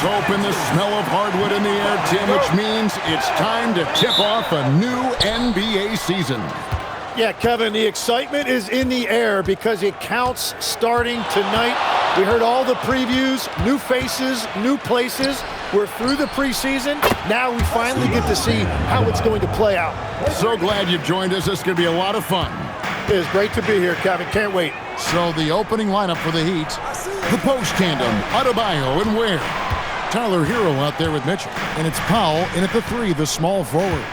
soap and the smell of hardwood in the air, Tim, which means it's time to tip off a new NBA season. Yeah, Kevin, the excitement is in the air because it counts starting tonight. We heard all the previews, new faces, new places. We're through the preseason. Now we finally get to see how it's going to play out. So glad you've joined us. This is going to be a lot of fun. It is great to be here, Kevin. Can't wait. So the opening lineup for the Heat, the post tandem, Adebayo and Ware. Tyler Hero out there with Mitchell. And it's Powell in at the 3, the small forward.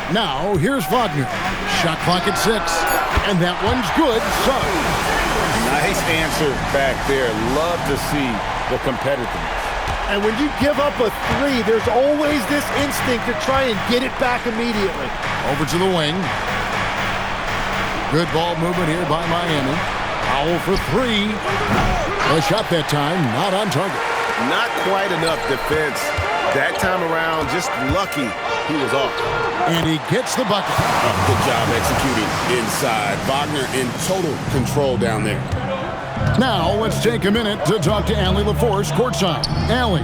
Now, here's Wagner. Shot clock at 6. And that one's good. Nice answer back there. Love to see the competitiveness. And when you give up a 3, there's always this instinct to try and get it back immediately. Over to the wing. Good ball movement here by Miami. Powell for 3. A shot that time, not on target. Not quite enough defense. That time around, just lucky he was off. And he gets the bucket. Good job executing inside. Wagner in total control down there. Now, let's take a minute to talk to Allie LaForce courtside. Allie.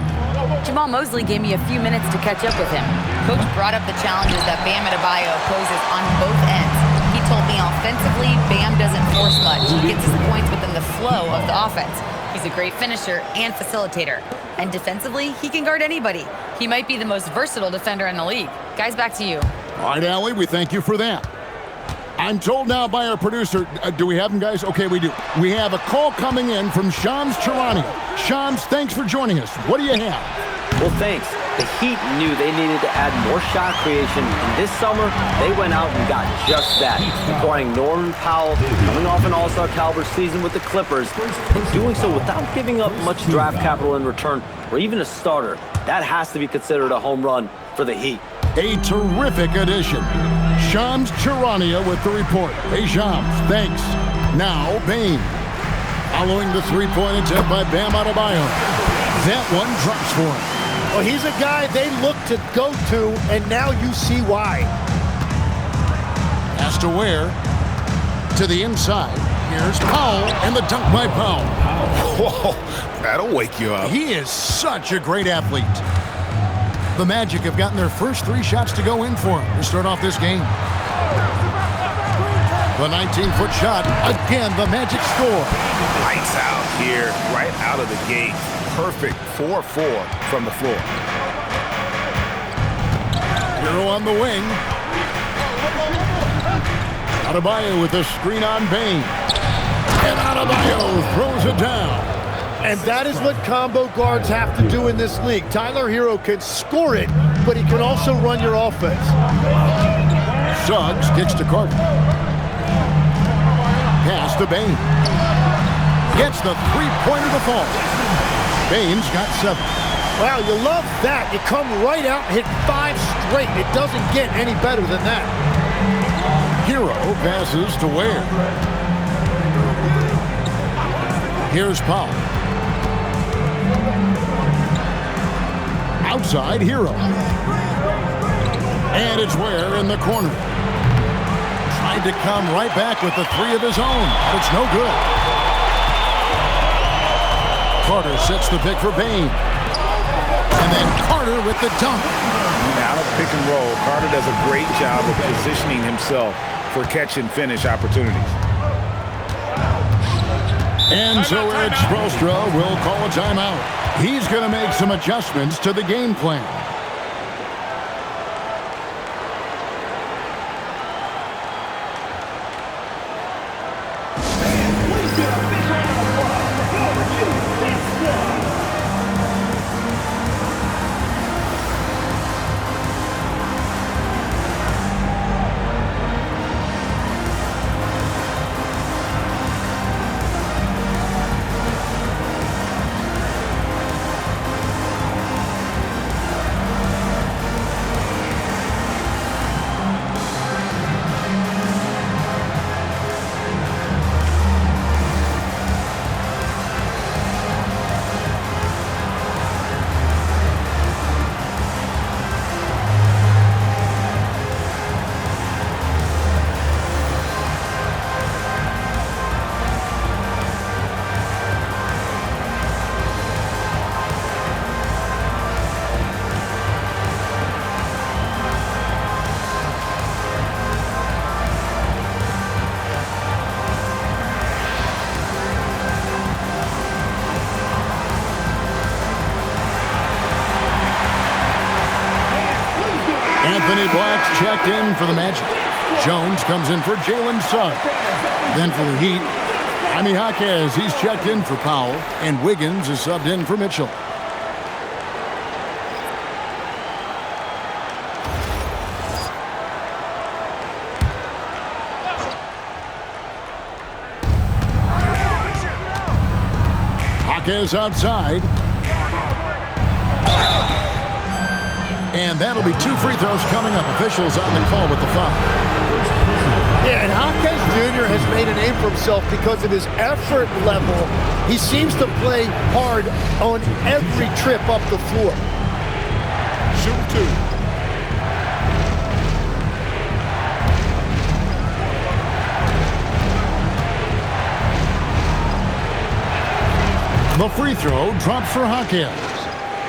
Jamal Mosley gave me a few minutes to catch up with him. Coach brought up the challenges that Bam Adebayo poses on both ends. He told me offensively, Bam doesn't force much. He gets his points within the flow of the offense. He's a great finisher and facilitator. And defensively, he can guard anybody. He might be the most versatile defender in the league. Guys, back to you. All right, Allie, we thank you for that. I'm told now by our producer, do we have him, guys? Okay, we do. We have a call coming in from Shams Charania. Shams, thanks for joining us. What do you have? Well, thanks. The Heat knew they needed to add more shot creation, and this summer, they went out and got just that, acquiring Norman Powell, coming off an all-star caliber season with the Clippers, and doing so without giving up much draft capital in return, or even a starter. That has to be considered a home run for the Heat. A terrific addition. Shams Charania with the report. Hey, Shams, thanks. Now, Bane. Following the three-point attempt by Bam Adebayo. That one drops for him. Well, he's a guy they look to go to, and now you see why. Pass to Ware. To the inside. Here's Powell, and the dunk by Powell. Whoa, that'll wake you up. He is such a great athlete. The Magic have gotten their first 3 shots to go in for him to start off this game. The 19-foot shot. Again, the Magic score. Lights out here, right out of the gate. Perfect 4-4 from the floor. Hero on the wing. Adebayo with a screen on Bane. And Adebayo throws it down. And that is what combo guards have to do in this league. Tyler Hero can score it, but he can also run your offense. Suggs kicks to Carter. Pass to Bane. Gets the three-pointer to fall. Bane's got 7. Wow, you love that. You come right out and hit 5 straight. It doesn't get any better than that. Hero passes to Ware. Here's Powell. Outside, Hero. And it's Ware in the corner. Tried to come right back with the 3 of his own, but it's no good. Carter sets the pick for Bane. And then Carter with the dunk. Out of pick and roll, Carter does a great job of positioning himself for catch and finish opportunities. And so Eric Spoelstra will call a timeout. He's going to make some adjustments to the game plan. Anthony Black's checked in for the Magic. Jones comes in for Jalen Suggs. Then for the Heat, Jaime Jaquez, he's checked in for Powell, and Wiggins is subbed in for Mitchell. Jaquez outside. And that'll be 2 free throws coming up. Officials on the call with the foul. Yeah, and Jaquez Jr. has made a name for himself because of his effort level. He seems to play hard on every trip up the floor. Shoot 2. The free throw drops for Jaquez.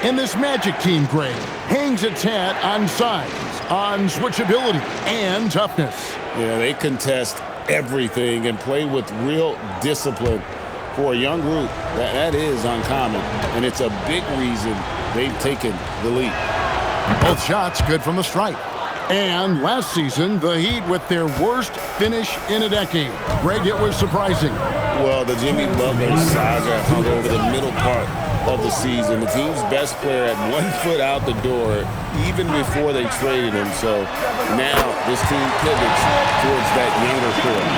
And this Magic team grade hangs its hat on size, on switchability, and toughness. Yeah, they contest everything and play with real discipline. For a young group, that is uncommon, and it's a big reason they've taken the lead. Both shots good from the stripe. And last season, the Heat with their worst finish in a decade. Greg, it was surprising. Well, the Jimmy Butler saga hung over the middle part of the season. The team's best player had 1 foot out the door even before they traded him. So now this team pivots towards that younger core.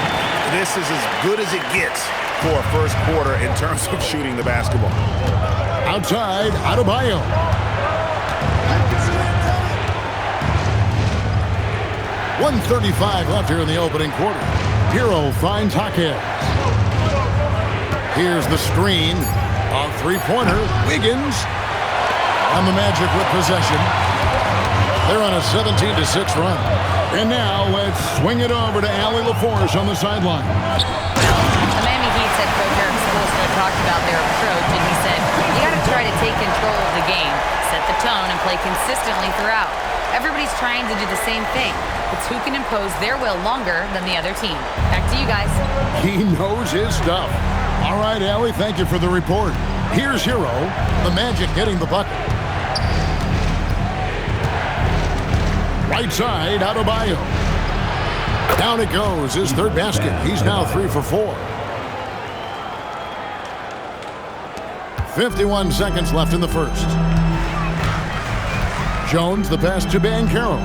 This is as good as it gets for a first quarter in terms of shooting the basketball. Outside, Adebayo. .135 left here in the opening quarter. Hero finds Jaquez. Here's the screen. A three-pointer. Wiggins. And the Magic with possession. They're on a 17-6 run. And now let's swing it over to Allie LaForce on the sideline. The Miami Heat's head coach Eric Spoelstra talked about their approach, and he said, you got to try to take control of the game, set the tone, and play consistently throughout. Everybody's trying to do the same thing. It's who can impose their will longer than the other team. Back to you guys. He knows his stuff. All right, Allie, thank you for the report. Here's Hero, the Magic getting the bucket. Right side, Adebayo. Down it goes, his third basket. He's now 3 for 4. 51 seconds left in the first. Jones, the pass to Banchero.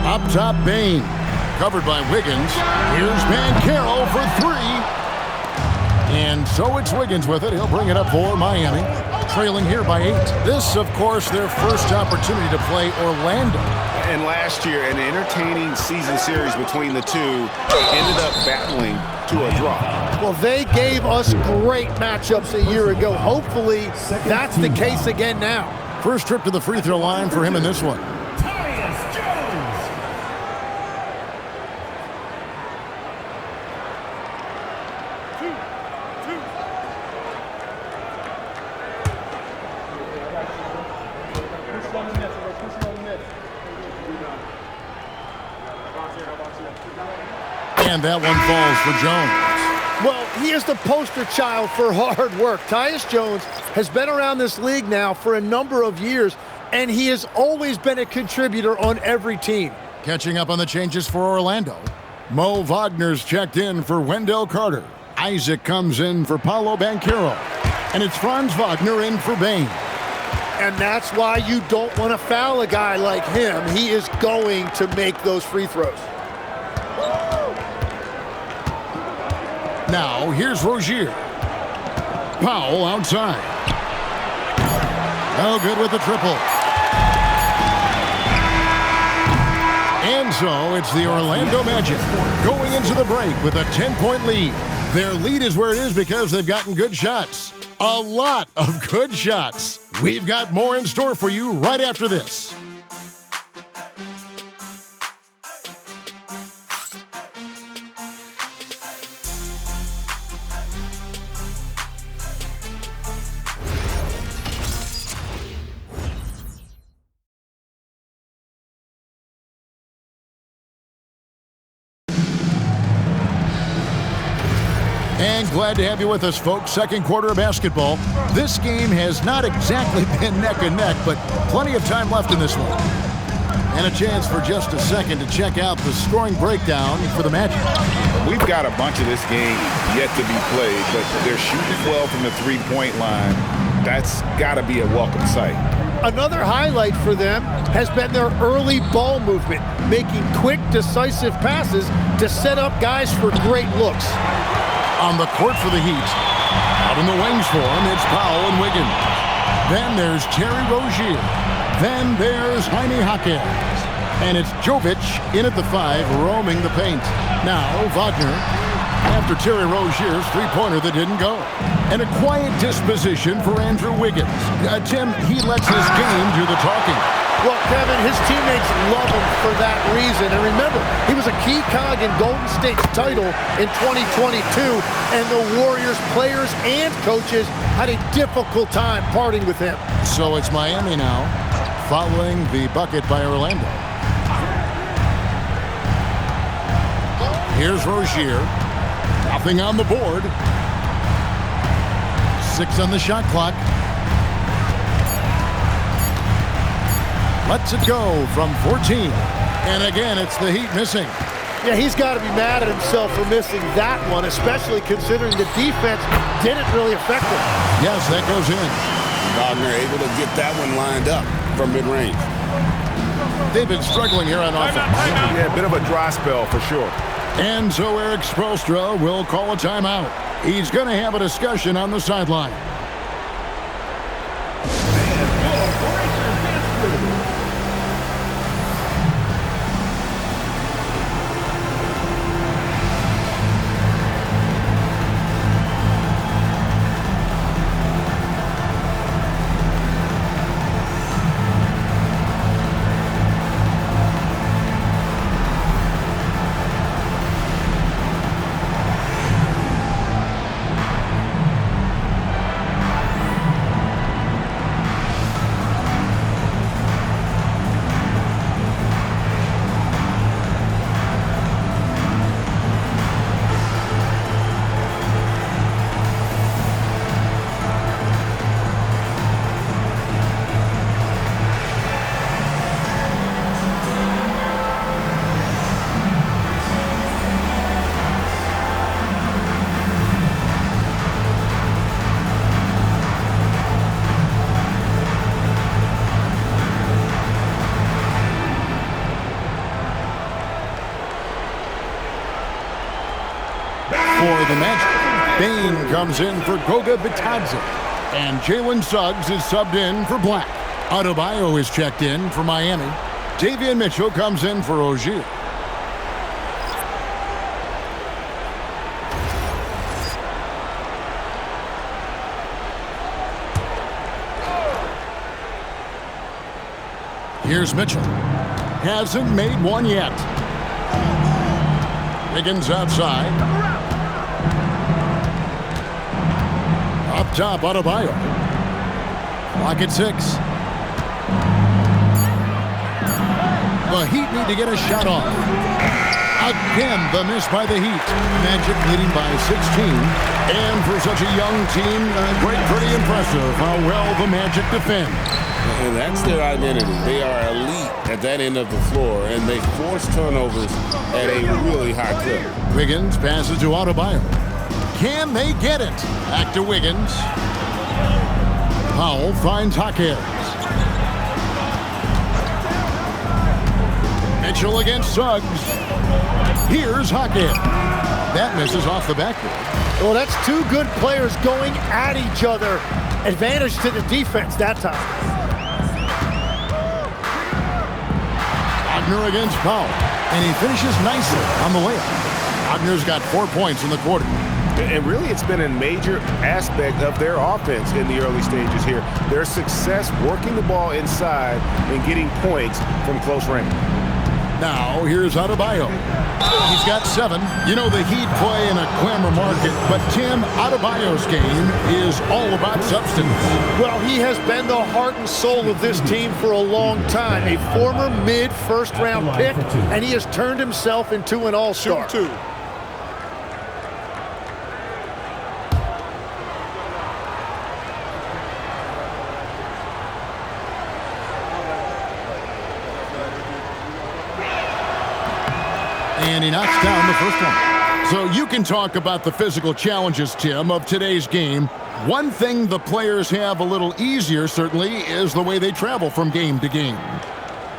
Up top, Bane. Covered by Wiggins. Here's Banchero for 3. And so it's Wiggins with it. He'll bring it up for Miami. Trailing here by 8. This, of course, their first opportunity to play Orlando. And last year, an entertaining season series between the two ended up battling to a draw. Well, they gave us great matchups a year ago. Hopefully, that's the case again now. First trip to the free throw line for him in this one. And that one falls for Jones. Well, he is the poster child for hard work. Tyus Jones has been around this league now for a number of years, and he has always been a contributor on every team. Catching up on the changes for Orlando. Mo Wagner's checked in for Wendell Carter. Isaac comes in for Paolo Banchero. And it's Franz Wagner in for Bane. And that's why you don't want to foul a guy like him. He is going to make those free throws. Now, here's Rozier. Powell outside. No good with the triple. And so, it's the Orlando Magic going into the break with a 10-point lead. Their lead is where it is because they've gotten good shots. A lot of good shots. We've got more in store for you right after this. And glad to have you with us, folks. Second quarter of basketball. This game has not exactly been neck and neck, but plenty of time left in this one. And a chance for just a second to check out the scoring breakdown for the Magic. We've got a bunch of this game yet to be played, but they're shooting well from the three-point line. That's got to be a welcome sight. Another highlight for them has been their early ball movement, making quick, decisive passes to set up guys for great looks. On the court for the Heat. Out in the wings for him, it's Powell and Wiggins. Then there's Terry Rozier. Then there's Jaime Jaquez. And it's Jovic in at the 5, roaming the paint. Now Wagner after Terry Rozier's three-pointer that didn't go. And a quiet disposition for Andrew Wiggins. Tim, he lets his game do the talking. Well, Kevin, his teammates love him for that reason. And remember, he was a key cog in Golden State's title in 2022, and the Warriors players and coaches had a difficult time parting with him. So it's Miami now, following the bucket by Orlando. Here's Rozier. Nothing on the board. 6 on the shot clock. Lets it go from 14. And again, it's the Heat missing. Yeah, he's got to be mad at himself for missing that one, especially considering the defense didn't really affect him. Yes, that goes in. Wagner able to get that one lined up from mid-range. They've been struggling here on offense. Yeah, a bit of a dry spell for sure. And so Eric Spoelstra will call a timeout. He's going to have a discussion on the sideline. For the Magic, Bane comes in for Goga Bitadze. And Jalen Suggs is subbed in for Black. Adebayo is checked in for Miami. Davion Mitchell comes in for Rozier. Here's Mitchell. Hasn't made one yet. Wiggins outside. Up top, Adebayo. Clock at 6. The Heat need to get a shot off. Again, the miss by the Heat. Magic leading by 16. And for such a young team, pretty impressive how well the Magic defend. And that's their identity. They are elite at that end of the floor, and they force turnovers at a really high clip. Wiggins passes to Adebayo. Can they get it? Back to Wiggins. Powell finds Jaquez. Mitchell against Suggs. Here's Jaquez. That misses off the backboard. Well, that's two good players going at each other. Advantage to the defense that time. Wagner against Powell. And he finishes nicely on the layup. Wagner's got 4 points in the quarter. And really, it's been a major aspect of their offense in the early stages here. Their success working the ball inside and getting points from close range. Now, here's Adebayo. He's got 7. You know, the Heat play in a clamor market, but Tim, Adebayo's game is all about substance. Well, he has been the heart and soul of this team for a long time. A former mid-first-round pick, and he has turned himself into an all-star. And he knocks down the first one. So you can talk about the physical challenges, Tim, of today's game. One thing the players have a little easier, certainly, is the way they travel from game to game.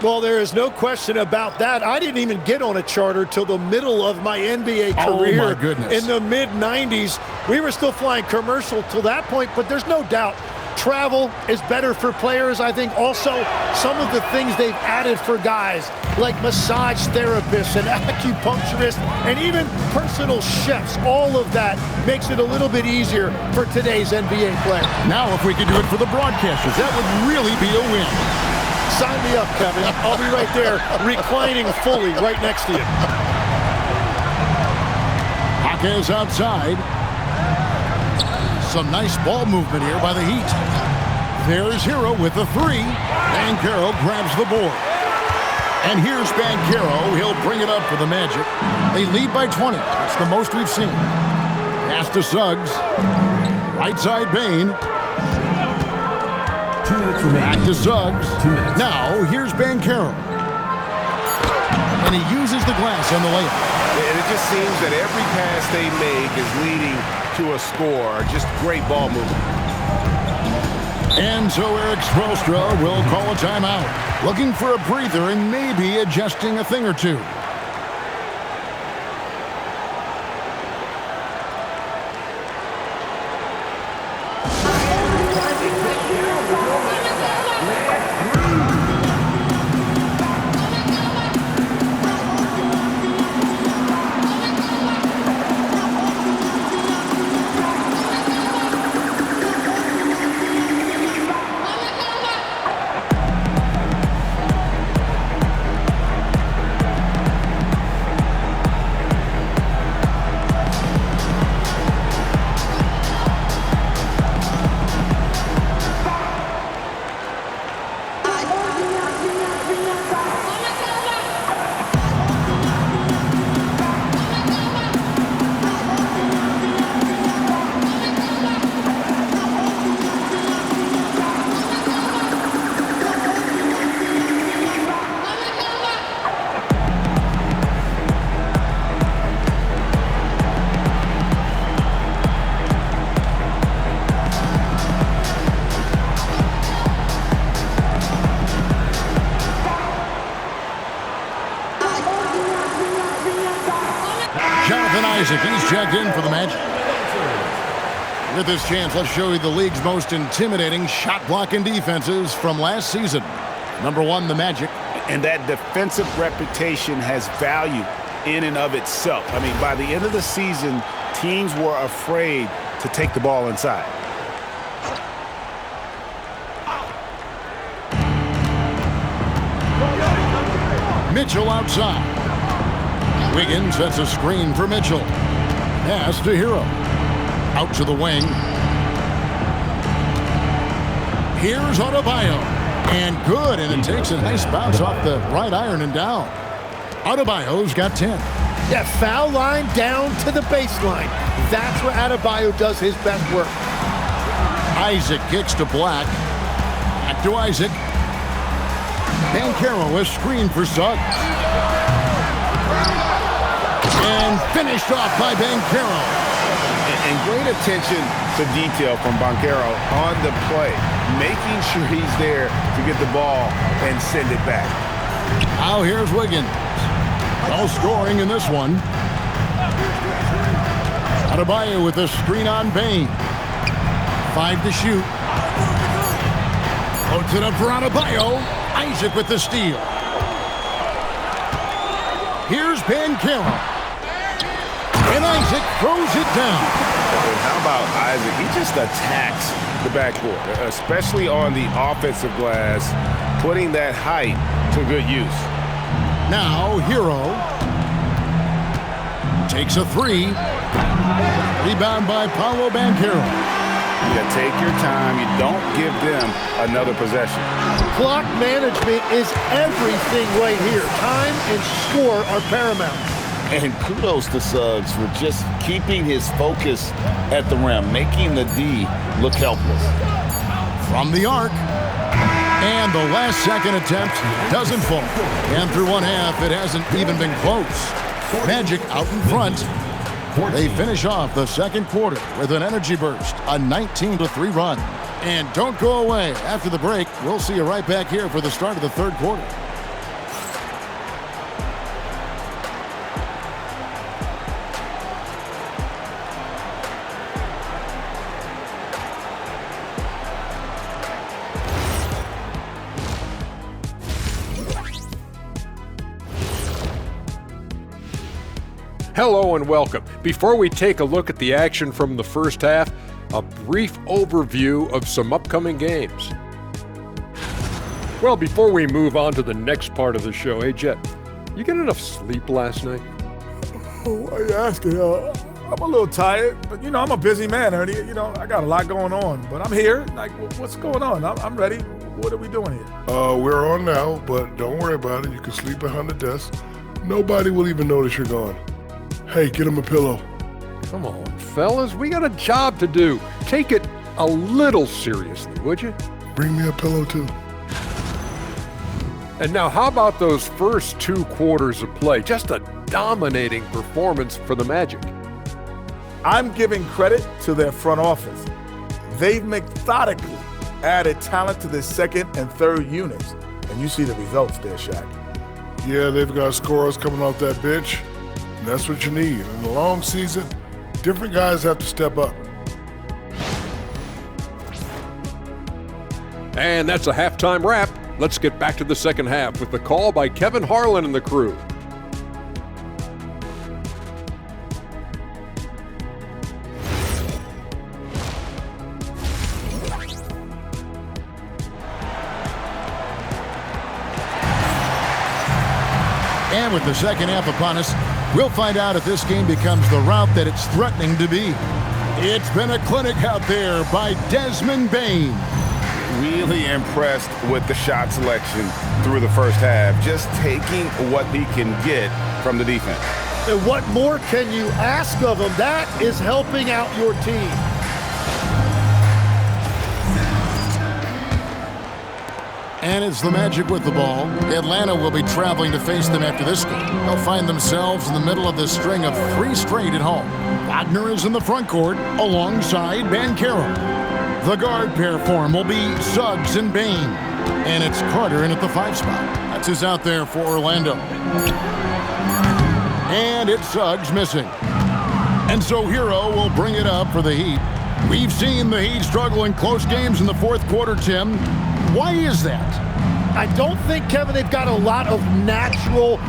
Well, there is no question about that. I didn't even get on a charter till the middle of my NBA career. Oh, my goodness. In the mid-90s. We were still flying commercial till that point, but there's no doubt travel is better for players. I think also some of the things they've added for guys, like massage therapists and acupuncturists and even personal chefs, all of that makes it a little bit easier for today's NBA player. Now, if we could do it for the broadcasters, that would really be a win. Sign me up, Kevin. I'll be right there reclining fully right next to you. Jaquez outside. Some nice ball movement here by the Heat. There's Hero with the three. Banchero grabs the board. And here's Banchero. He'll bring it up for the Magic. They lead by 20. That's the most we've seen. Pass to Suggs. Right side Bane. 2 minutes remaining. Back to Suggs. 2 minutes. Now, here's Banchero. And he uses the glass on the layup. And it just seems that every pass they make is leading to a score. Just great ball movement. And so Eric Spoelstra will call a timeout. Looking for a breather and maybe adjusting a thing or two. He's checked in for the Magic. With this chance, let's show you the league's most intimidating shot-blocking defenses from last season. Number 1, the Magic. And that defensive reputation has value in and of itself. I mean, by the end of the season, teams were afraid to take the ball inside. Mitchell outside. Wiggins sets a screen for Mitchell. Pass to Hero. Out to the wing. Here's Adebayo. And good, and it takes a nice bounce off the right iron and down. Adebayo's got 10. Yeah, foul line down to the baseline. That's where Adebayo does his best work. Isaac kicks to Black. Back to Isaac. Banchero, a screen for Suggs. And finished off by Banchero. And great attention to detail from Banchero on the play, making sure he's there to get the ball and send it back. Now here's Wiggins. No scoring in this one. Adebayo with a screen on Bane. 5 to shoot. Loads it up for Adebayo. Isaac with the steal. Here's Banchero. And Isaac throws it down. And how about Isaac? He just attacks the backboard, especially on the offensive glass, putting that height to good use. Now, Hero takes a 3. Rebound by Paolo Banchero. You take your time. You don't give them another possession. Clock management is everything right here. Time and score are paramount. And kudos to Suggs for just keeping his focus at the rim, making the D look helpless. From the arc. And the last second attempt doesn't fall. And through one half, it hasn't even been close. Magic out in front. They finish off the second quarter with an energy burst, a 19-3 run. And don't go away. After the break, we'll see you right back here for the start of the third quarter. Hello and welcome. Before we take a look at the action from the first half, a brief overview of some upcoming games. Well, before we move on to the next part of the show, hey Jet, you get enough sleep last night? Why are you asking? I'm a little tired, but I'm a busy man, Ernie. I got a lot going on, but I'm here. Like, what's going on? I'm ready. What are we doing here? We're on now, but don't worry about it. You can sleep behind the desk. Nobody will even notice you're gone. Hey, get him a pillow. Come on, fellas, we got a job to do. Take it a little seriously, would you? Bring me a pillow, too. And now, how about those first 2 quarters of play? Just a dominating performance for the Magic. I'm giving credit to their front office. They've methodically added talent to their second and third units, and you see the results there, Shaq. Yeah, they've got scorers coming off that bench. And that's what you need. In the long season, different guys have to step up. And that's a halftime wrap. Let's get back to the second half with the call by Kevin Harlan and the crew. And with the second half upon us, we'll find out if this game becomes the route that it's threatening to be. It's been a clinic out there by Desmond Bane. Really impressed with the shot selection through the first half, just taking what he can get from the defense. And what more can you ask of him? That is helping out your team. And it's the Magic with the ball. Atlanta will be traveling to face them after this game. They'll find themselves in the middle of this string of 3 straight at home. Wagner is in the front court alongside Banchero. The guard pair form will be Suggs and Bane. And it's Carter in at the 5 spot. That's who's out there for Orlando. And it's Suggs missing. And so Hero will bring it up for the Heat. We've seen the Heat struggle in close games in the fourth quarter, Tim. Why is that? I don't think, Kevin, they've got a lot of natural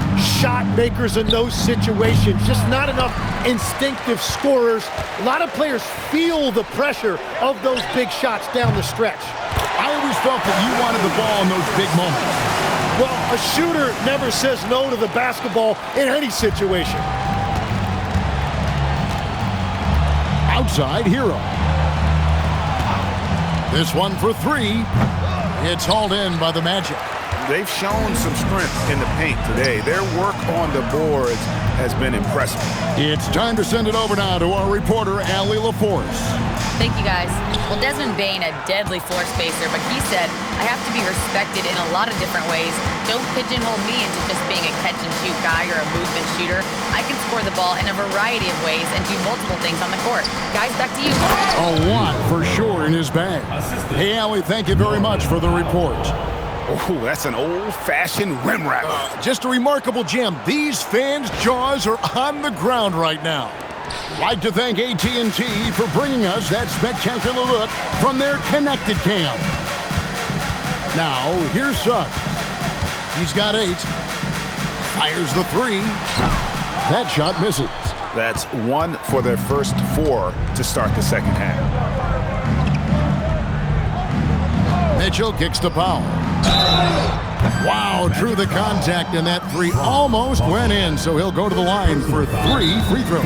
shot makers in those situations. Just not enough instinctive scorers. A lot of players feel the pressure of those big shots down the stretch. I always felt that you wanted the ball in those big moments. Well, a shooter never says no to the basketball in any situation. Outside Hero. This one for 3. It's hauled in by the Magic. They've shown some strength in the paint today. Their work on the boards has been impressive. It's time to send it over now to our reporter, Allie LaForce. Thank you, guys. Well, Desmond Bane, a deadly floor spacer, but he said, I have to be respected in a lot of different ways. Don't pigeonhole me into just being a catch-and-shoot guy or a movement shooter. I can score the ball in a variety of ways and do multiple things on the court. Guys, back to you. A lot for sure in his bag. Hey, Allie, thank you very much for the report. Oh, that's an old-fashioned rim wrap. Just a remarkable gem. These fans' jaws are on the ground right now. Like to thank AT&T for bringing us that spectacular look from their Connected Cam. Now, here's Suggs. He's got 8. Fires the 3. That shot misses. That's 1 for their first 4 to start the second half. Mitchell kicks to Powell. Wow, drew the contact, and that 3 almost went in, so he'll go to the line for 3 free throws.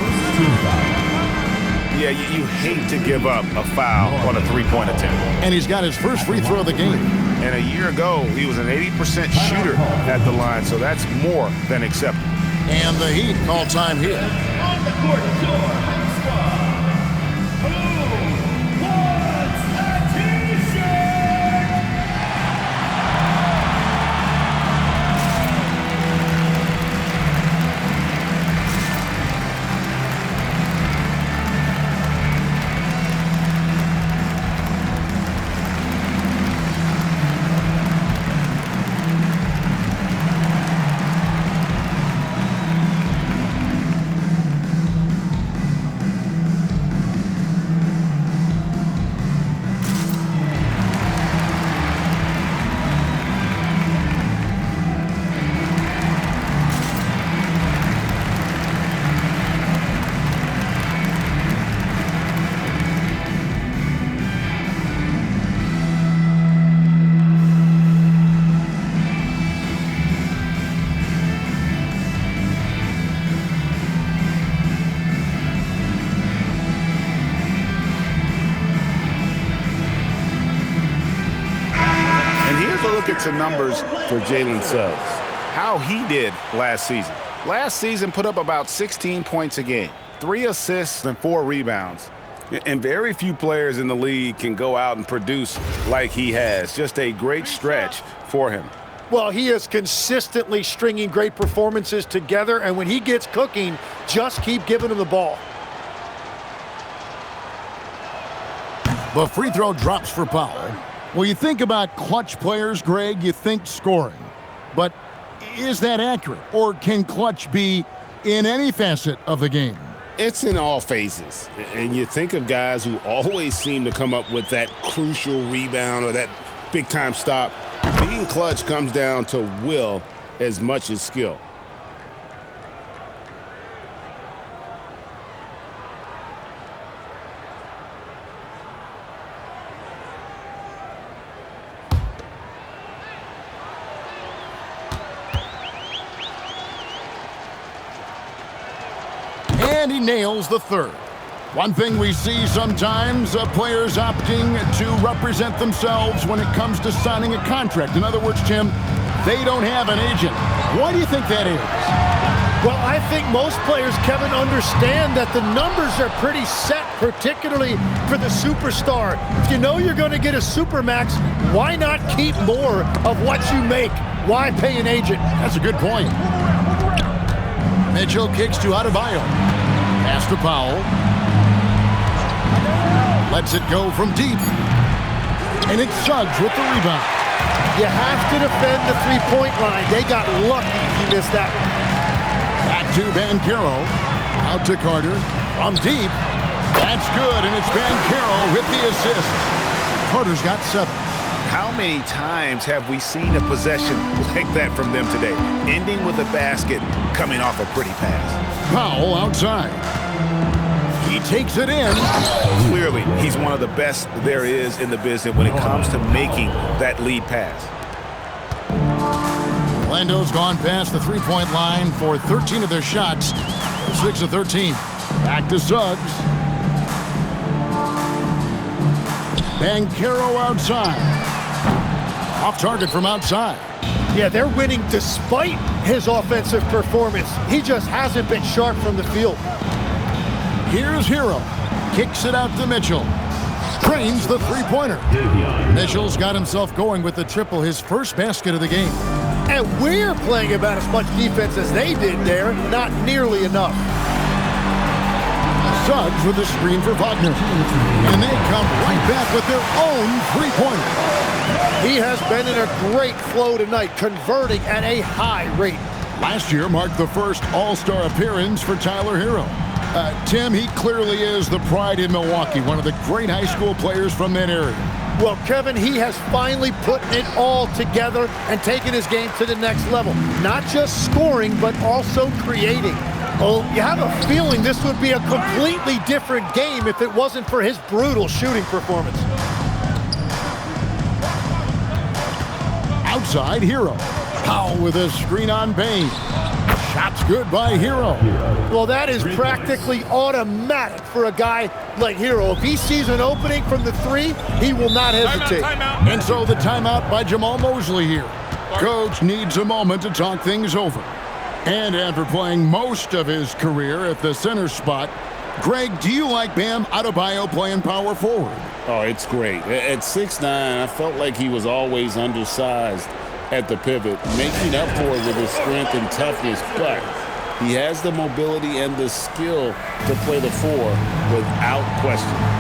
Yeah, you hate to give up a foul on a three-point attempt. And he's got his first free throw of the game. And a year ago, he was an 80% shooter at the line, so that's more than acceptable. And the Heat call time here. On the court, your squad. Who wants a t-shirt? look at some numbers for Jalen Suggs. How he did last season. Last season put up about 16 points a game, 3 assists and 4 rebounds. And very few players in the league can go out and produce like he has. Just a great stretch for him. Well, he is consistently stringing great performances together, and when he gets cooking, just keep giving him the ball. The free throw drops for Powell. Well, you think about clutch players, Greg, you think scoring. But is that accurate? Or can clutch be in any facet of the game? It's in all phases. And you think of guys who always seem to come up with that crucial rebound or that big-time stop. Being clutch comes down to will as much as skill. And he nails the third. One thing we see sometimes, players opting to represent themselves when it comes to signing a contract. In other words, Tim, they don't have an agent. Why do you think that is? Well, I think most players, Kevin, understand that the numbers are pretty set, particularly for the superstar. If you know you're going to get a supermax, why not keep more of what you make? Why pay an agent? That's a good point. Mitchell kicks to Adebayo. Pass to Powell. Lets it go from deep. And it's Suggs with the rebound. You have to defend the three-point line. They got lucky he missed that one. Back to Banchero. Out to Carter. From deep. That's good, and it's Banchero with the assist. Carter's got 7. How many times have we seen a possession like that from them today? Ending with a basket, coming off a pretty pass. Powell outside. He takes it in. Clearly, he's one of the best there is in the business when it comes to making that lead pass. Orlando's gone past the three-point line for 13 of their shots. 6 of 13. Back to Suggs. Banchero outside. Off target from outside. Yeah, they're winning despite his offensive performance. He just hasn't been sharp from the field. Here's Hero. Kicks it out to Mitchell. Trains the three-pointer. Mitchell's got himself going with the triple, his first basket of the game. And we're playing about as much defense as they did there. Not nearly enough. Suggs with a screen for Wagner. And they come right back with their own three-pointer. He has been in a great flow tonight, converting at a high rate. Last year marked the first All-Star appearance for Tyler Hero. Tim, he clearly is the pride in Milwaukee, one of the great high school players from that area. Well, Kevin, he has finally put it all together and taken his game to the next level. Not just scoring, but also creating. Oh, you have a feeling this would be a completely different game if it wasn't for his brutal shooting performance. Outside, Hero. Powell with a screen on Bane. Shot's good by Hero. Well, that is practically automatic for a guy like Hero. If he sees an opening from the three, he will not hesitate. Timeout. And so the timeout by Jamal Mosley here. Coach needs a moment to talk things over. And after playing most of his career at the center spot, Greg, do you like Bam Adebayo playing power forward? Oh, it's great. At 6'9", I felt like he was always undersized at the pivot, making up for it with his strength and toughness, but he has the mobility and the skill to play the 4 without question.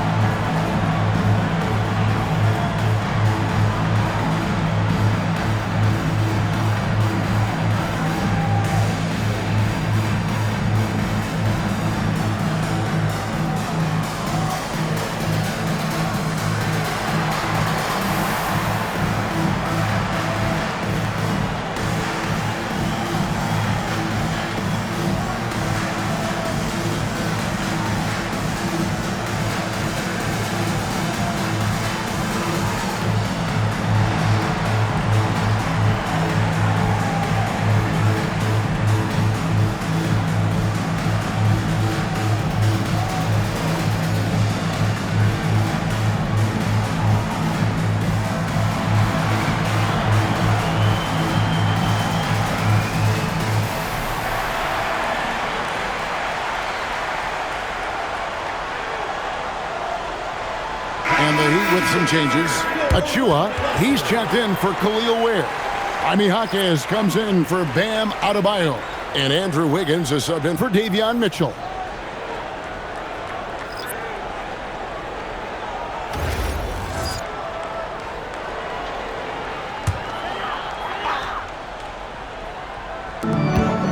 And the Heat with some changes. Achua, he's checked in for Khalil Ware. Jaime Jaquez comes in for Bam Adebayo. And Andrew Wiggins is subbed in for Davion Mitchell.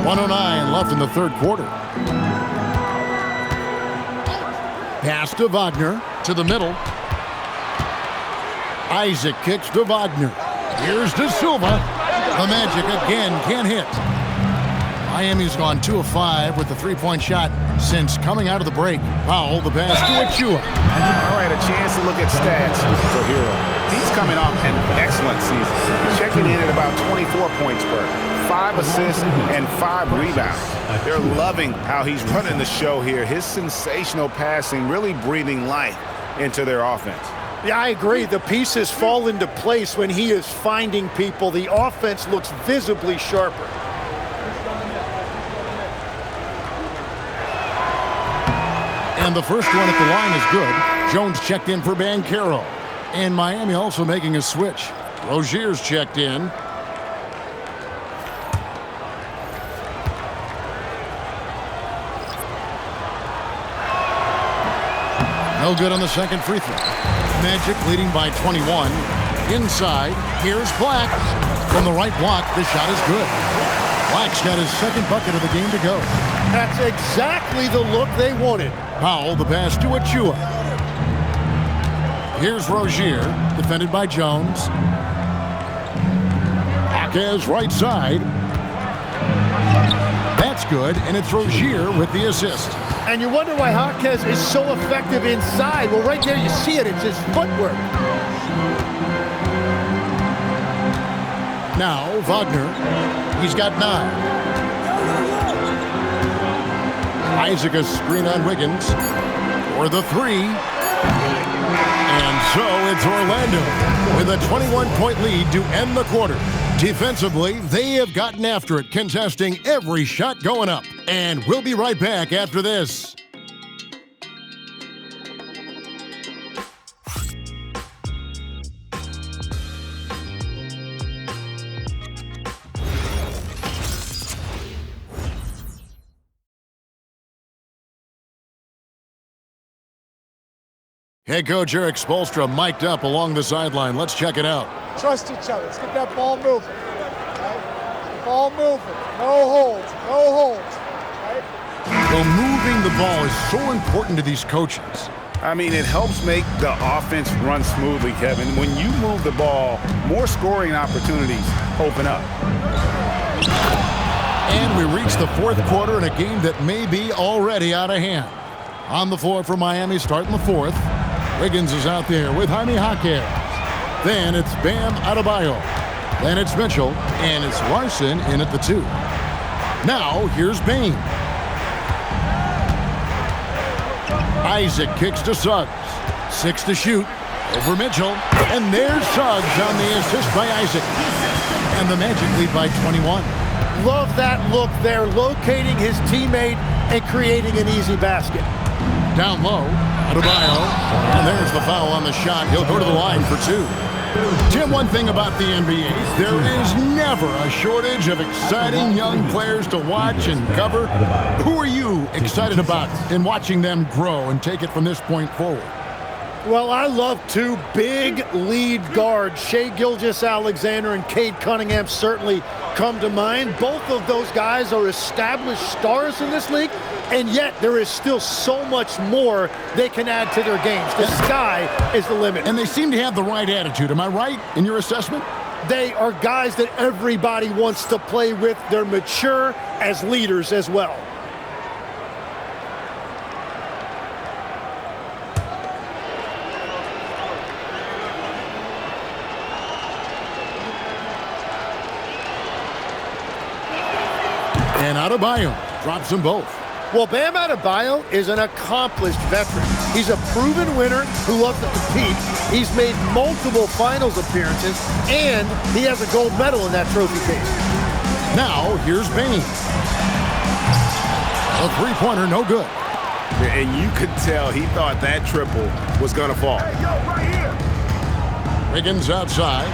.109 left in the third quarter. Pass to Wagner, to the middle. Isaac kicks to Wagner. Here's De Silva. The Magic again can't hit. Miami's gone 2 of 5 with the three-point shot since coming out of the break. Powell, the pass to Achua. All right, a chance to look at stats for Hero. He's coming off an excellent season, checking in at about 24 points per, 5 assists, and 5 rebounds. They're loving how he's running the show here. His sensational passing really breathing life into their offense. Yeah, I agree. The pieces fall into place when he is finding people. The offense looks visibly sharper. And the first one at the line is good. Jones checked in for Banchero. And Miami also making a switch. Rozier's checked in. No good on the second free throw. Magic leading by 21. Inside, here's Black. From the right block, the shot is good. Black's got his second bucket of the game to go. That's exactly the look they wanted. Powell, the pass to Achua. Here's Rozier, defended by Jones. Jaquez right side. That's good, and it's Rozier with the assist. And you wonder why Jaquez is so effective inside. Well, right there you see it. It's his footwork. Now, Wagner. He's got 9. Isaac a screen on Wiggins for the 3. And so it's Orlando with a 21-point lead to end the quarter. Defensively, they have gotten after it, contesting every shot going up. And we'll be right back after this. Head coach Eric Spoelstra mic'd up along the sideline. Let's check it out. Trust each other. Let's get that ball moving. Right? Ball moving. No holds. No holds. Right? Well, moving the ball is so important to these coaches. I mean, it helps make the offense run smoothly, Kevin. When you move the ball, more scoring opportunities open up. And we reach the fourth quarter in a game that may be already out of hand. On the floor for Miami, starting the fourth. Wiggins is out there with Jaime Jaquez. Then it's Bam Adebayo. Then it's Mitchell, and it's Larson in at the 2. Now, here's Bane. Isaac kicks to Suggs. 6 to shoot. Over Mitchell. And there's Suggs on the assist by Isaac. And the Magic lead by 21. Love that look there, locating his teammate and creating an easy basket. Down low, Adebayo, and there's the foul on the shot. He'll go to the line for 2. Tim, one thing about the NBA, there is never a shortage of exciting young players to watch and cover. Who are you excited about in watching them grow and take it from this point forward? Well, I love 2 big lead guards. Shai Gilgeous-Alexander and Cade Cunningham certainly come to mind. Both of those guys are established stars in this league, and yet there is still so much more they can add to their games. The sky is the limit. And they seem to have the right attitude. Am I right in your assessment? They are guys that everybody wants to play with. They're mature as leaders as well. And Adebayo drops them both. Well, Bam Adebayo is an accomplished veteran. He's a proven winner who loves to compete. He's made multiple finals appearances, and he has a gold medal in that trophy case. Now, here's Bane. A three-pointer, no good. And you could tell he thought that triple was going to fall. Hey, yo, right here. Wiggins outside.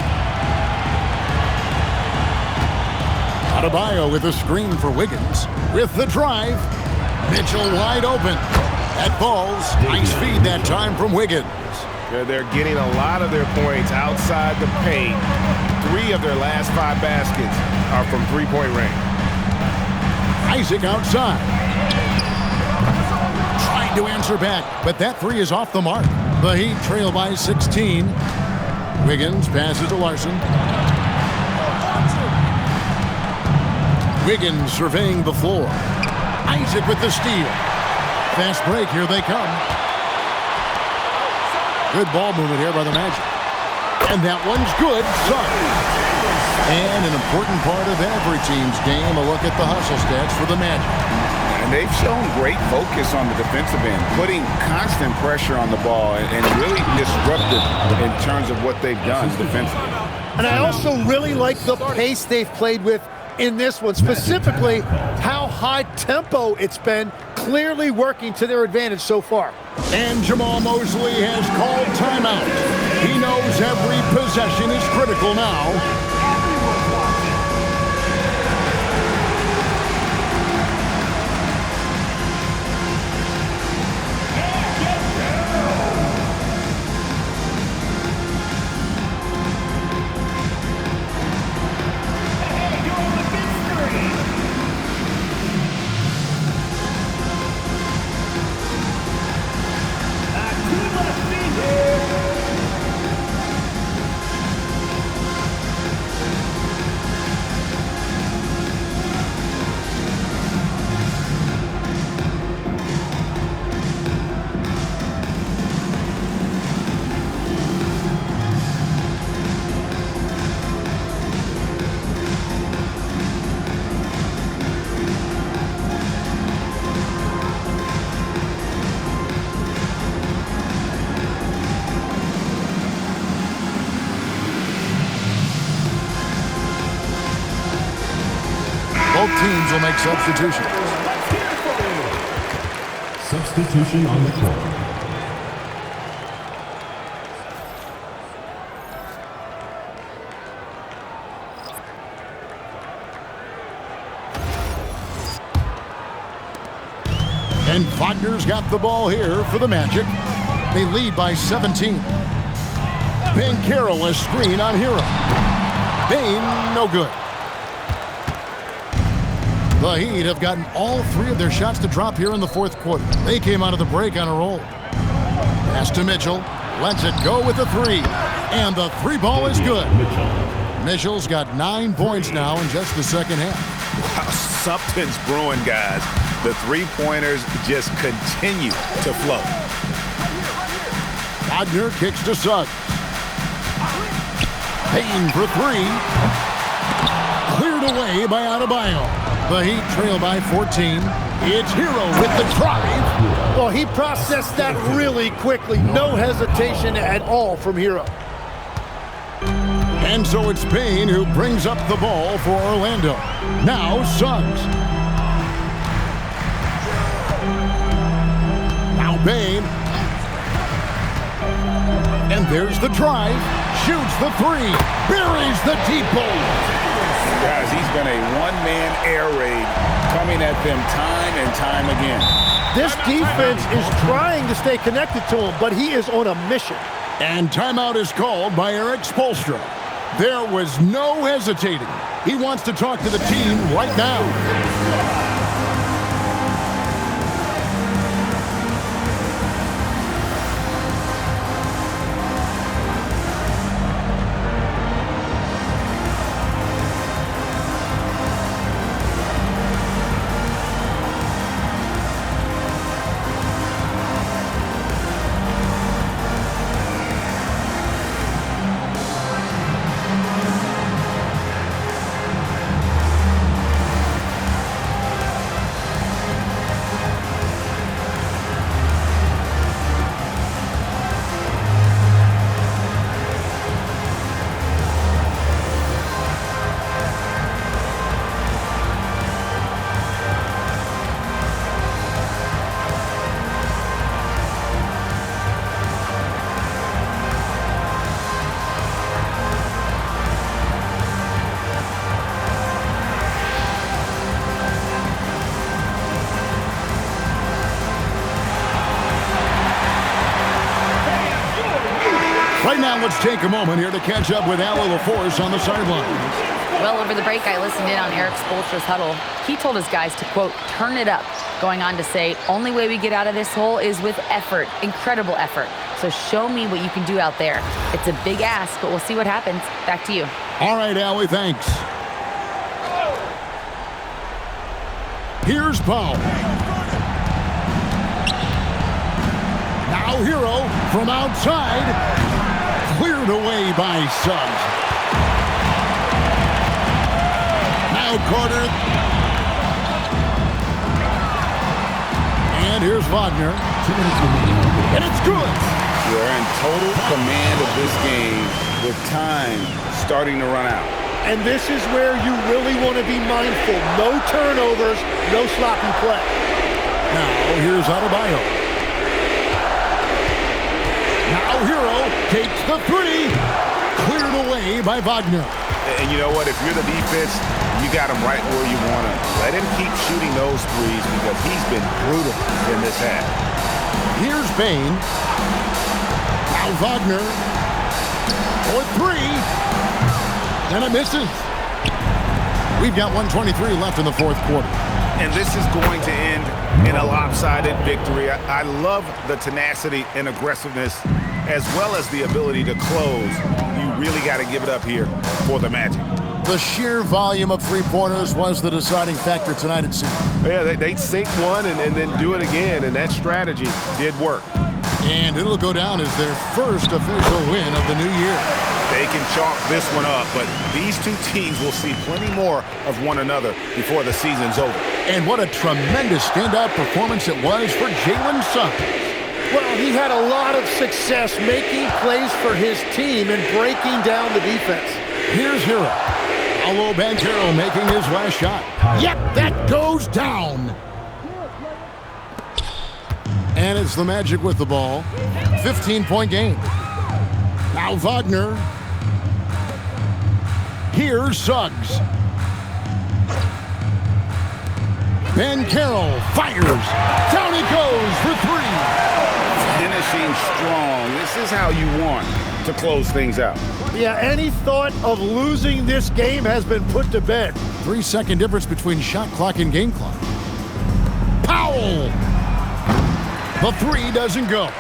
Adebayo with a screen for Wiggins. With the drive. Mitchell wide open. That falls. Nice feed that time from Wiggins. They're getting a lot of their points outside the paint. 3 of their last 5 baskets are from three-point range. Isaac outside. Trying to answer back, but that 3 is off the mark. The Heat trail by 16. Wiggins passes to Larson. Wiggins surveying the floor. Isaac with the steal. Fast break, here they come. Good ball movement here by the Magic. And that one's good. And an important part of every team's game, a look at the hustle stats for the Magic. And they've shown great focus on the defensive end, putting constant pressure on the ball and really disruptive in terms of what they've done defensively. And I also really like the pace they've played with in this one, specifically how high tempo it's been, clearly working to their advantage so far. And Jamal Mosley has called timeout. He knows every possession is critical now. Both teams will make substitutions. Substitution on the court. And Wagner's got the ball here for the Magic. They lead by 17. Banchero, a screen on Hero. Bane, no good. The Heat have gotten all 3 of their shots to drop here in the 4th quarter. They came out of the break on a roll. Pass to Mitchell. Lets it go with the 3. And the 3 ball is good. Mitchell's got 9 points now in just the second half. Wow, something's brewing, guys. The 3-pointers just continue to flow. Wagner kicks to Suggs. Payne for 3. Cleared away by Adebayo. The Heat trail by 14. It's Hero with the drive. Well, he processed that really quickly. No hesitation at all from Hero. And so it's Payne who brings up the ball for Orlando. Now Suggs. Now Payne. And there's the drive. Shoots the 3. Buries the deep ball. Guys, he's been a one-man air raid coming at them time and time again. This defense is trying to stay connected to him, but he is on a mission. And timeout is called by Eric Spoelstra. There was no hesitating. He wants to talk to the team right now. Right now, let's take a moment here to catch up with Allie LaForce on the sideline. Well, over the break, I listened in on Eric Spoelstra's huddle. He told his guys to, quote, turn it up, going on to say, only way we get out of this hole is with effort, incredible effort. So show me what you can do out there. It's a big ask, but we'll see what happens. Back to you. All right, Allie, thanks. Here's Powell. Now Hero from outside. Cleared away by Suggs. Now Carter. And here's Wagner. And it's good. We're in total command of this game with time starting to run out. And this is where you really want to be mindful. No turnovers, no sloppy play. Now here's Adebayo. Now Hero takes the three. Cleared away by Wagner. And you know what? If you're the defense, you got him right where you want him. Let him keep shooting those threes because he's been brutal in this half. Here's Bane. Now Wagner. For three. And it misses. We've got 1:23 left in the fourth quarter. And this is going to end in a lopsided victory. I love the tenacity and aggressiveness as well as the ability to close. You really got to give it up here for the Magic. The sheer volume of three-pointers was the deciding factor tonight, it seemed. Yeah, they'd sink one and then do it again, and that strategy did work. And it'll go down as their first official win of the new year. They can chalk this one up, but these two teams will see plenty more of one another before the season's over. And what a tremendous standout performance it was for Jalen Suggs. Well, he had a lot of success making plays for his team and breaking down the defense. Here's Hero. Paolo Banchero making his last shot. Yep, that goes down. And it's the Magic with the ball. 15-point game. Now Wagner. Here's Suggs. Banchero fires. Down he goes for three. Finishing strong. This is how you want to close things out. Yeah, any thought of losing this game has been put to bed. 3-second difference between shot clock and game clock. Powell. The three doesn't go.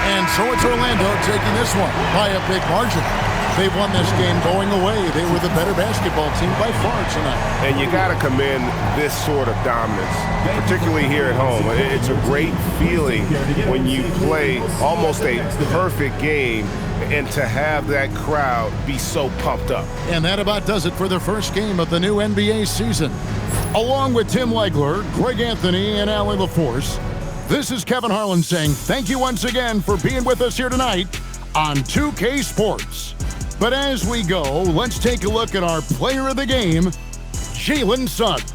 And so it's Orlando taking this one by a big margin. They've won this game going away. They were the better basketball team by far tonight. And you got to commend this sort of dominance, particularly here at home. It's a great feeling when you play almost a perfect game and to have that crowd be so pumped up. And that about does it for the first game of the new NBA season. Along with Tim Legler, Greg Anthony, and Allie LaForce, this is Kevin Harlan saying thank you once again for being with us here tonight on 2K Sports. But as we go, let's take a look at our player of the game, Jalen Suggs.